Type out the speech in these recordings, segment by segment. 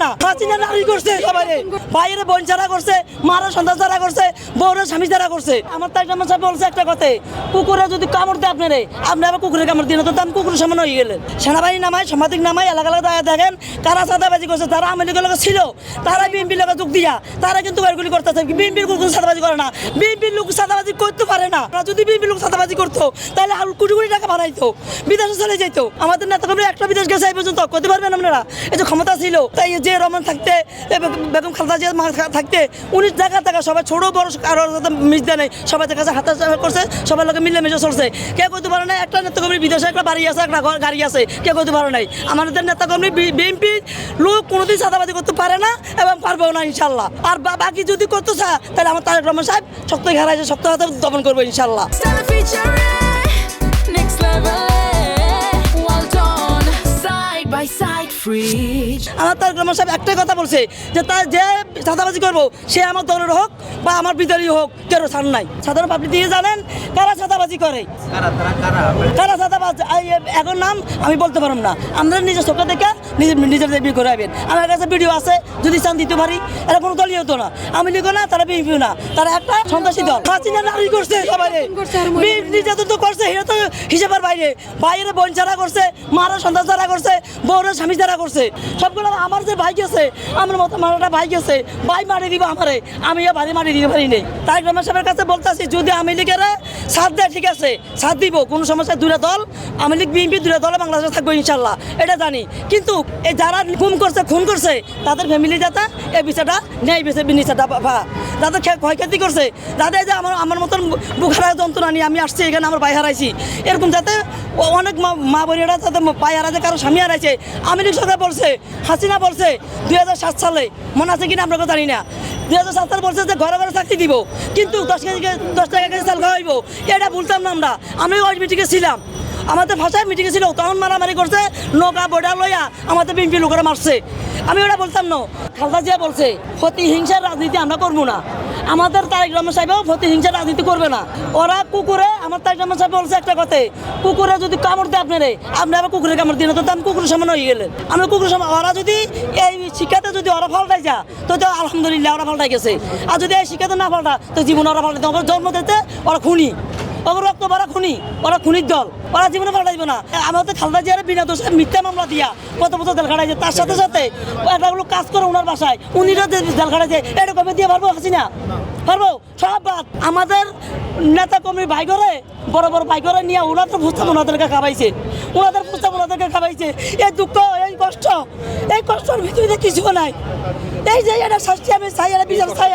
না। হাসিনা নারী করছে সবাই, বাইরে বোন ছাড়া করছে, মারা সন্তান ছাড়া করছে, বউরে স্বামী ছাড়া করছে। আমার তাই আমার সাহেব বলছে একটা কথা, কুকুরে যদি কামড় দেয় আপনারে, আপনি আবার কুকুরের কামড় দিয়ে না, তো আমি কুকুরের সমান হয়ে গেলেন। সেনাবাহিনী নামায়, সাংবাদিক নামায়, এলাকা এলাকা দেখেন কারা চাঁদাবাজি করছে, তারা আওয়ামী লীগের লোক ছিল, তারা বিএনপির লোক যোগ দিয়া তারা কিন্তু এগুলি করতেছে। বিএনপির কোনো চাঁদাবাজি করে না, বিএনপির লোক চাঁদাবাজি করতে পারে না। যদি বিএনপির লোক চাঁদাবাজি করতো তাহলে আর কোটি কোটি টাকা বানাইতো, বিদেশে চলে যেত। আমাদের নেতাকর্মী একটা বিদেশ গেছে এই পর্যন্ত, করতে পারবেন আপনারা? এই যে ক্ষমতা ছিল, তাই যে রহমান থাকতে, বেগম খালেদা জিয়া থাকতে, উনি জায়গা সবাই ছোট বড় কারোর সাথে মিশ দেয় নাই, সবাই কাছে হাতে করছে, সবার লোকে মিলেমিশে চলছে। কেউ করতে পারে নাই। একটা নেতাকর্মী বিদেশে একটা বাড়ি আছে, একটা গাড়ি আছে, কেউ করতে পারে নাই। আমাদের নেতাকর্মী বিএনপি লোক কোনোদিন চাঁদাবাজি করতে পারে না এবং পারবেও না ইনশাল্লাহ। আর বাকি যদি করতে চায় তাহলে আমার তারেক রহমান সাহেব শক্ত ঘেরাইছে, শক্ত হাতে দমন করবো ইনশাল্লাহ। আমার তারেক রহমান সাহেব একটাই কথা বলছে যে তার যে চাঁদাবাজি করবো সে আমার দলের হোক বা আমার বিদলীয় হোক, কেউ ছাড় নাই। সাধারণ পাবলিক দিয়ে জানেন কারা চাঁদাবাজি করে, কারা চাঁদাবাজ এখন নাম আমি বলতে পারব না। আমাদের নিজের চোখে দেখে নিজের বিয়ে করে আইবেন। আমার কাছে ভিডিও আছে, যদি চান দিতে পারি। এরা কোনো দলই হতো না, আমি লিখো না, তারা বিএনপিও না, তারা একটা সন্ত্রাসী দল। হাসিনা নারী করছে সবাই, নির্যাতন তো করছে, এটা তো হিসেবের বাইরে। বাইরে বোন ছাড়া করছে, মারা সন্তান ছাড়া করছে, বউরের স্বামী ছাড়া করছে। সবগুলো আমার যে ভাই গেছে, আমার মতো মারাটা ভাই গেছে, ভাই মারি দিব আমারে, আমি বাড়ি মারি দিতে পারি নেই। তারেক রহমান সাহেবের কাছে বলতেছি, যদি আওয়ামী লীগের সাথ দেয় ঠিক আছে, সাথ দিব, কোনো সমস্যা। দুটা দল, আওয়ামী লীগ বিএনপি দুটা দলে বাংলাদেশে থাকবো ইনশাল্লাহ, এটা জানি। কিন্তু এই যারা খুন করছে তাদের ফ্যামিলি যাতে এই বিষয়টা নেই, বিচারটা যাদের ক্ষয়ক্ষতি করছে, যাদের যে আমার মতন বুখারা যন্ত্রণা নিয়ে আমি আসছি এখানে, আমার ভাই হারাইছি, এরকম যাতে অনেক মা বোনেরা যাতে পাই হারাইছে, কারো স্বামী হারাইছে। আওয়ামী লীগ সরকার বলছে, হাসিনা বলছে 2007 সালে, মনে আছে কিনা আমরা জানি না, 2007 সালে বলছে যে ঘরে ঘরে চাকরি দিব, কিন্তু 10 টাকা কেজি চাল খাওয়াইব। এটা বলতাম না আমরা, আমি ওই মিটিংয়ে ছিলাম, আমাদের ভাষায় মিটিংয়ে ছিল, তখন মারামারি করছে, নৌকা বোর্ডার লইয়া আমাদের বিএনপি লোকেরা মারছে। আমি ওরা বলতাম না। খালেদা জিয়া বলছে প্রতিহিংসার রাজনীতি আমরা করবো না, আমাদের তারেক রহমান সাহেবও প্রতিহিংসার রাজনীতি করবে না। ওরা কুকুরে, আমার তারেক রহমান সাহেব বলছে একটা কথা, কুকুরে যদি কামড় দেয় আপনারে, আপনি আবার কুকুরের কামড় দিয়ে না, তো আমি কুকুরের সমান হয়ে গেলেন। আমি কুকুরের সমান। ওরা যদি এই শিক্ষাতে যদি ওরা ফাল্টাই যা, তো আলহামদুলিল্লাহ ওরা ফাল্টাই গেছে। আর যদি এই শিক্ষাতে না ফাল্টা, তো জীবন ওরা ফাল্টাইতে, ওরা জন্ম দিতে ওরা খুনি, ওরা রক্ত ওরা খুনি, ওরা খুনির দল, ওরা জীবনে পাল্টাইব না। আমাদের খালেদা জিয়ার বিনা দোষে মিথ্যা মামলা দিয়া কত বছর জেল খাটাইছে, তার সাথে সাথে একটা লোক কাজ করে ওনার বাসায়, উনিরা জেল খাটাইছে, এটা কবে দিয়ে পারবো হাসিনা? পারবো? সব বাদ। আমাদের নেতা কর্মী ভাই করে, বড় বড় ভাই করে নিয়ে ওনাদের প্রস্তাব ওনাদেরকে খাওয়াইছে, ওনাদের প্রস্তাব ওনাদেরকে খাওয়াইছে। এই দুঃখ, এই কষ্টের ভিতরে কিছু নাই। এই যে এটা শাস্তি আমি চাই, এটা বিচার চাই,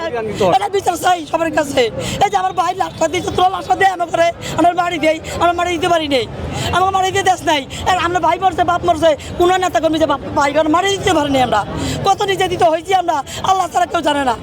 এটা বিচার চাই সবার কাছে। এই যে আমার ভাই লাশটা দিয়েছে, তোরা লাশটা দেয় আমার করে, আমার বাড়ি দেয়, আমার মারি দিতে পারি নেই, আমার মারি দিয়ে দেশ নাই। আমরা ভাই মরছে, বাপ মরছে, কোনো নেতা কর্মী যে ভাই মারি দিতে পারিনি। আমরা কত নির্যাতিত হয়েছি আমরা, আল্লাহ ছাড়া কেউ জানে না।